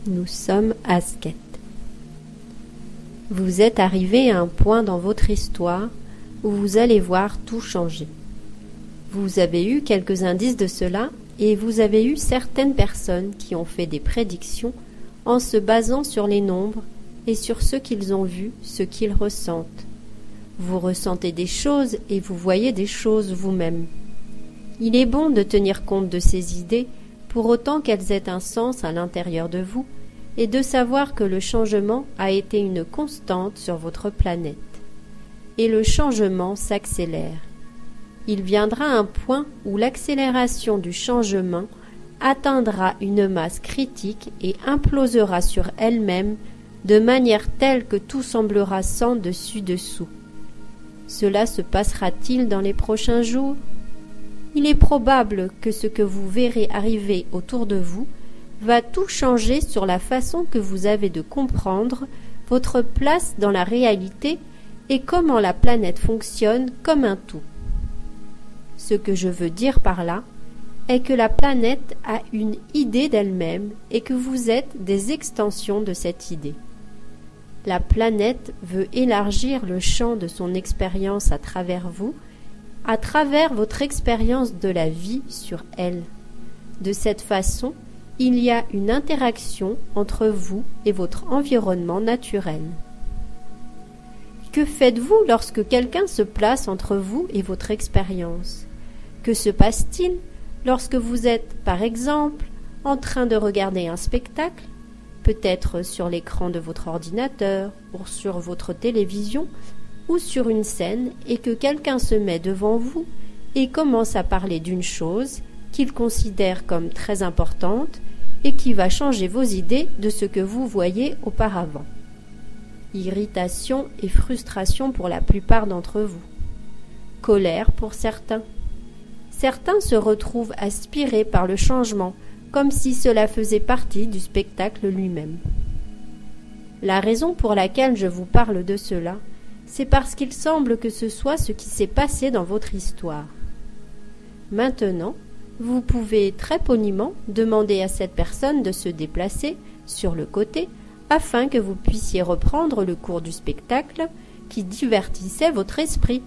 Nous sommes ascètes. Vous êtes arrivé à un point dans votre histoire où vous allez voir tout changer. Vous avez eu quelques indices de cela et vous avez eu certaines personnes qui ont fait des prédictions en se basant sur les nombres et sur ce qu'ils ont vu, ce qu'ils ressentent. Vous ressentez des choses et vous voyez des choses vous-même. Il est bon de tenir compte de ces idées pour autant qu'elles aient un sens à l'intérieur de vous et de savoir que le changement a été une constante sur votre planète. Et le changement s'accélère. Il viendra un point où l'accélération du changement atteindra une masse critique et implosera sur elle-même de manière telle que tout semblera sans dessus-dessous. Cela se passera-t-il dans les prochains jours ? Il est probable que ce que vous verrez arriver autour de vous va tout changer sur la façon que vous avez de comprendre votre place dans la réalité et comment la planète fonctionne comme un tout. Ce que je veux dire par là est que la planète a une idée d'elle-même et que vous êtes des extensions de cette idée. La planète veut élargir le champ de son expérience à travers vous, à travers votre expérience de la vie sur elle. De cette façon, il y a une interaction entre vous et votre environnement naturel. Que faites-vous lorsque quelqu'un se place entre vous et votre expérience ? Que se passe-t-il lorsque vous êtes, par exemple, en train de regarder un spectacle, peut-être sur l'écran de votre ordinateur ou sur votre télévision, ou sur une scène et que quelqu'un se met devant vous et commence à parler d'une chose qu'il considère comme très importante et qui va changer vos idées de ce que vous voyez auparavant. Irritation et frustration pour la plupart d'entre vous. Colère pour certains. Certains se retrouvent aspirés par le changement comme si cela faisait partie du spectacle lui-même. La raison pour laquelle je vous parle de cela, c'est parce qu'il semble que ce soit ce qui s'est passé dans votre histoire. Maintenant, vous pouvez très poliment demander à cette personne de se déplacer sur le côté afin que vous puissiez reprendre le cours du spectacle qui divertissait votre esprit.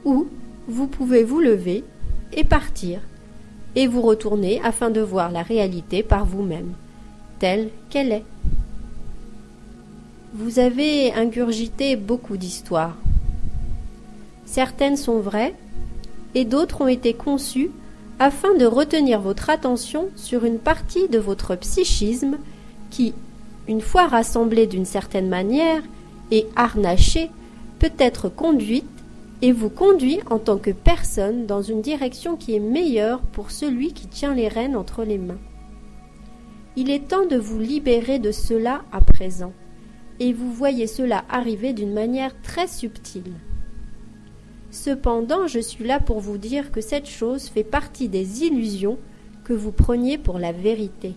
Ou vous pouvez vous lever et partir, et vous retourner afin de voir la réalité par vous-même, telle qu'elle est. Vous avez ingurgité beaucoup d'histoires. Certaines sont vraies et d'autres ont été conçues afin de retenir votre attention sur une partie de votre psychisme qui, une fois rassemblée d'une certaine manière et harnachée, peut être conduite et vous conduit en tant que personne dans une direction qui est meilleure pour celui qui tient les rênes entre les mains. Il est temps de vous libérer de cela à présent. Et vous voyez cela arriver d'une manière très subtile. Cependant, je suis là pour vous dire que cette chose fait partie des illusions que vous preniez pour la vérité.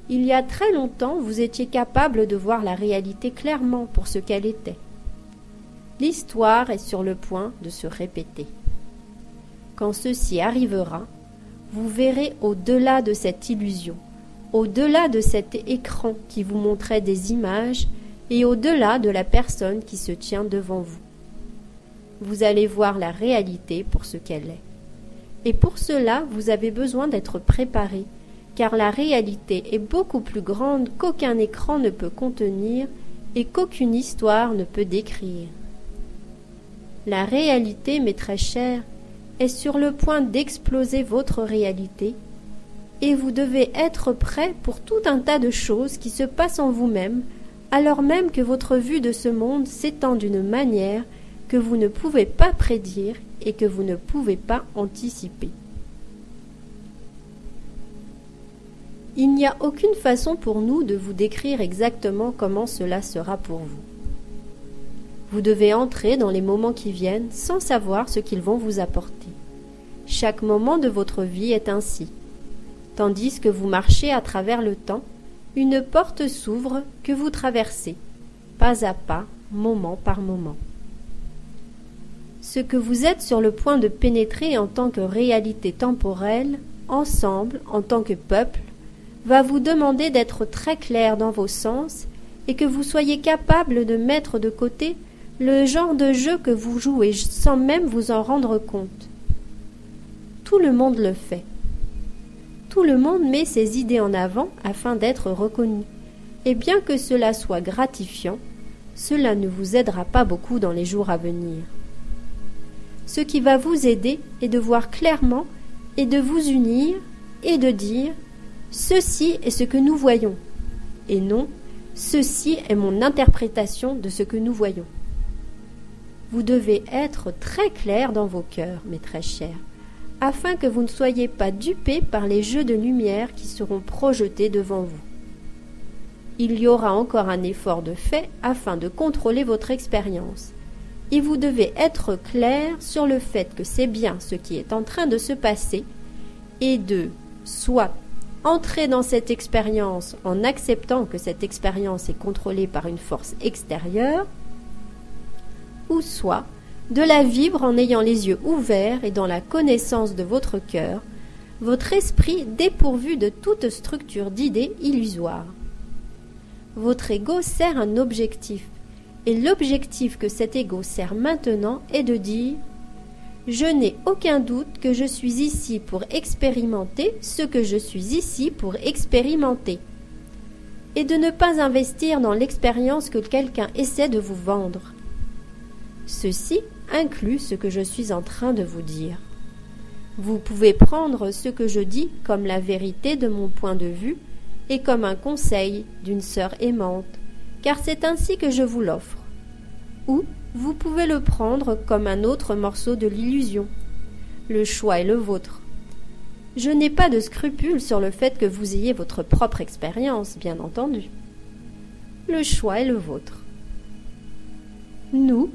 Il y a très longtemps, vous étiez capable de voir la réalité clairement pour ce qu'elle était. L'histoire est sur le point de se répéter. Quand ceci arrivera, vous verrez au-delà de cette illusion, au-delà de cet écran qui vous montrait des images et au-delà de la personne qui se tient devant vous. Vous allez voir la réalité pour ce qu'elle est. Et pour cela, vous avez besoin d'être préparé, car la réalité est beaucoup plus grande qu'aucun écran ne peut contenir et qu'aucune histoire ne peut décrire. La réalité, mes très chers, est sur le point d'exploser votre réalité, et vous devez être prêt pour tout un tas de choses qui se passent en vous-même, alors même que votre vue de ce monde s'étend d'une manière que vous ne pouvez pas prédire et que vous ne pouvez pas anticiper. Il n'y a aucune façon pour nous de vous décrire exactement comment cela sera pour vous. Vous devez entrer dans les moments qui viennent sans savoir ce qu'ils vont vous apporter. Chaque moment de votre vie est ainsi. Tandis que vous marchez à travers le temps, une porte s'ouvre que vous traversez, pas à pas, moment par moment. Ce que vous êtes sur le point de pénétrer en tant que réalité temporelle, ensemble, en tant que peuple, va vous demander d'être très clair dans vos sens et que vous soyez capable de mettre de côté le genre de jeu que vous jouez sans même vous en rendre compte. Tout le monde le fait. Tout le monde met ses idées en avant afin d'être reconnu. Et bien que cela soit gratifiant, cela ne vous aidera pas beaucoup dans les jours à venir. Ce qui va vous aider est de voir clairement et de vous unir et de dire « Ceci est ce que nous voyons » et non « Ceci est mon interprétation de ce que nous voyons ». Vous devez être très clair dans vos cœurs, mes très chers, afin que vous ne soyez pas dupés par les jeux de lumière qui seront projetés devant vous. Il y aura encore un effort de fait afin de contrôler votre expérience. Et vous devez être clair sur le fait que c'est bien ce qui est en train de se passer et de soit entrer dans cette expérience en acceptant que cette expérience est contrôlée par une force extérieure, ou soit de la vivre en ayant les yeux ouverts et dans la connaissance de votre cœur, votre esprit dépourvu de toute structure d'idées illusoires. Votre ego sert un objectif, et l'objectif que cet ego sert maintenant est de dire « Je n'ai aucun doute que je suis ici pour expérimenter ce que je suis ici pour expérimenter » et de ne pas investir dans l'expérience que quelqu'un essaie de vous vendre. Ceci inclut ce que je suis en train de vous dire. Vous pouvez prendre ce que je dis comme la vérité de mon point de vue et comme un conseil d'une sœur aimante, car c'est ainsi que je vous l'offre. Ou vous pouvez le prendre comme un autre morceau de l'illusion. Le choix est le vôtre. Je n'ai pas de scrupule sur le fait que vous ayez votre propre expérience, bien entendu. Le choix est le vôtre. Nous,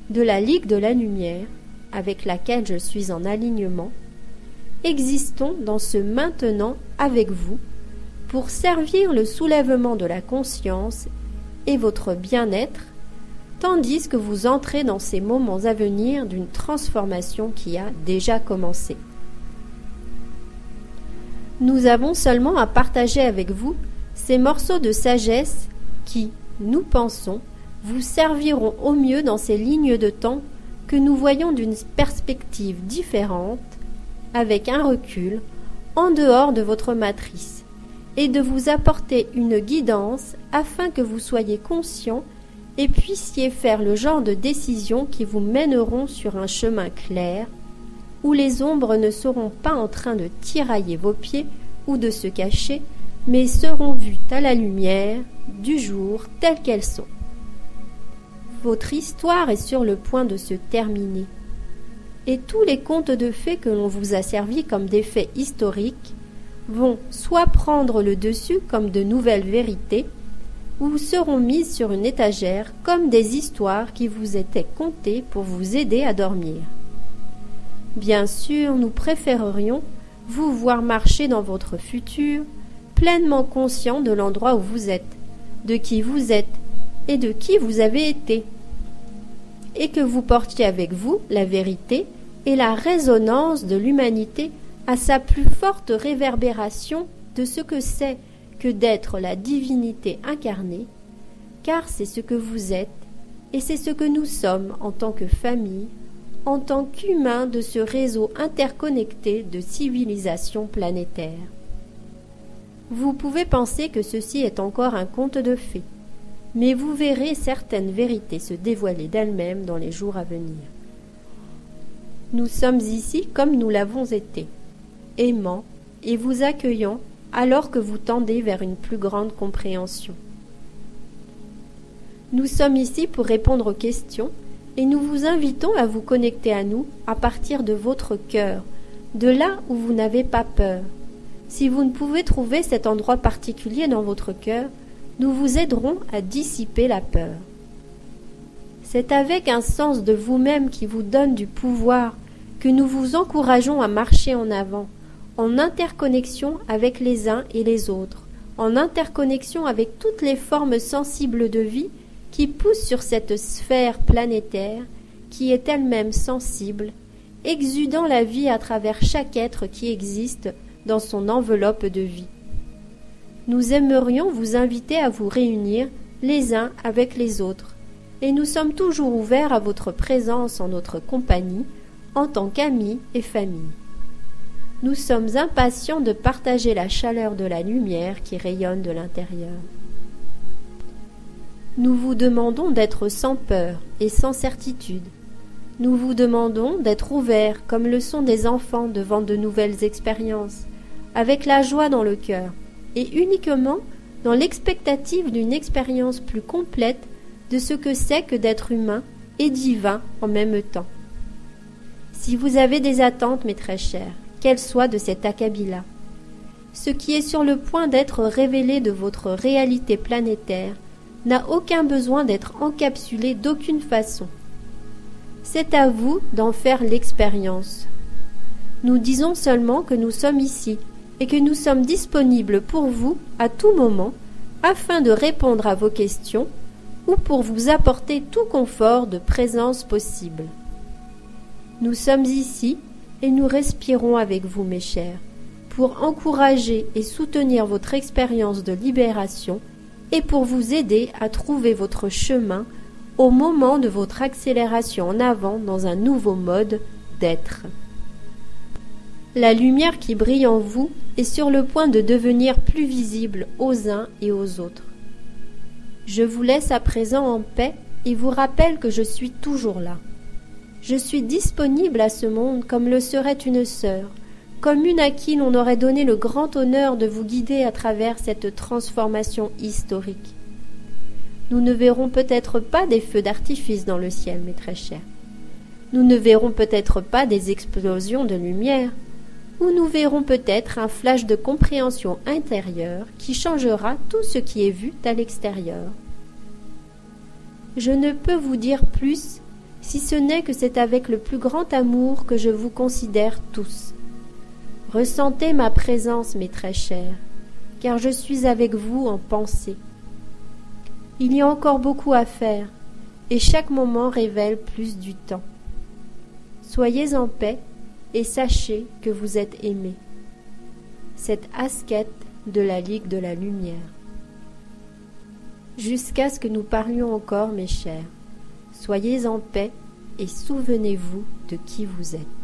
de la Ligue de la Lumière, avec laquelle je suis en alignement, existons dans ce maintenant avec vous pour servir le soulèvement de la conscience et votre bien-être, tandis que vous entrez dans ces moments à venir d'une transformation qui a déjà commencé. Nous avons seulement à partager avec vous ces morceaux de sagesse qui, nous pensons, vous serviront au mieux dans ces lignes de temps que nous voyons d'une perspective différente, avec un recul, en dehors de votre matrice, et de vous apporter une guidance afin que vous soyez conscient et puissiez faire le genre de décisions qui vous mèneront sur un chemin clair, où les ombres ne seront pas en train de tirailler vos pieds ou de se cacher, mais seront vues à la lumière du jour telles qu'elles sont. Votre histoire est sur le point de se terminer, et tous les contes de fées que l'on vous a servis comme des faits historiques vont soit prendre le dessus comme de nouvelles vérités, ou seront mises sur une étagère comme des histoires qui vous étaient contées pour vous aider à dormir. Bien sûr, nous préférerions vous voir marcher dans votre futur, pleinement conscient de l'endroit où vous êtes, de qui vous êtes et de qui vous avez été, et que vous portiez avec vous la vérité et la résonance de l'humanité à sa plus forte réverbération de ce que c'est que d'être la divinité incarnée, car c'est ce que vous êtes et c'est ce que nous sommes en tant que famille, en tant qu'humains de ce réseau interconnecté de civilisations planétaires. Vous pouvez penser que ceci est encore un conte de fées, mais vous verrez certaines vérités se dévoiler d'elles-mêmes dans les jours à venir. Nous sommes ici comme nous l'avons été, aimant et vous accueillant alors que vous tendez vers une plus grande compréhension. Nous sommes ici pour répondre aux questions et nous vous invitons à vous connecter à nous à partir de votre cœur, de là où vous n'avez pas peur. Si vous ne pouvez trouver cet endroit particulier dans votre cœur, nous vous aiderons à dissiper la peur. C'est avec un sens de vous-même qui vous donne du pouvoir que nous vous encourageons à marcher en avant, en interconnexion avec les uns et les autres, en interconnexion avec toutes les formes sensibles de vie qui poussent sur cette sphère planétaire qui est elle-même sensible, exudant la vie à travers chaque être qui existe dans son enveloppe de vie. Nous aimerions vous inviter à vous réunir les uns avec les autres, et nous sommes toujours ouverts à votre présence en notre compagnie, en tant qu'amis et famille. Nous sommes impatients de partager la chaleur de la lumière qui rayonne de l'intérieur. Nous vous demandons d'être sans peur et sans certitude. Nous vous demandons d'être ouverts comme le sont des enfants devant de nouvelles expériences, avec la joie dans le cœur, et uniquement dans l'expectative d'une expérience plus complète de ce que c'est que d'être humain et divin en même temps. Si vous avez des attentes, mes très chers, qu'elles soient de cet acabit-là, ce qui est sur le point d'être révélé de votre réalité planétaire n'a aucun besoin d'être encapsulé d'aucune façon. C'est à vous d'en faire l'expérience. Nous disons seulement que nous sommes ici et que nous sommes disponibles pour vous à tout moment afin de répondre à vos questions ou pour vous apporter tout confort de présence possible. Nous sommes ici et nous respirons avec vous, mes chers, pour encourager et soutenir votre expérience de libération et pour vous aider à trouver votre chemin au moment de votre accélération en avant dans un nouveau mode d'être. La lumière qui brille en vous est sur le point de devenir plus visible aux uns et aux autres. Je vous laisse à présent en paix et vous rappelle que je suis toujours là. Je suis disponible à ce monde comme le serait une sœur, comme une à qui l'on aurait donné le grand honneur de vous guider à travers cette transformation historique. Nous ne verrons peut-être pas des feux d'artifice dans le ciel, mes très chers. Nous ne verrons peut-être pas des explosions de lumière, ou nous verrons peut-être un flash de compréhension intérieure qui changera tout ce qui est vu à l'extérieur. Je ne peux vous dire plus, si ce n'est que c'est avec le plus grand amour que je vous considère tous. Ressentez ma présence, mes très chers, car je suis avec vous en pensée. Il y a encore beaucoup à faire, et chaque moment révèle plus du temps. Soyez en paix, et sachez que vous êtes aimés. Cette ascète de la Ligue de la Lumière. Jusqu'à ce que nous parlions encore, mes chers, soyez en paix et souvenez-vous de qui vous êtes.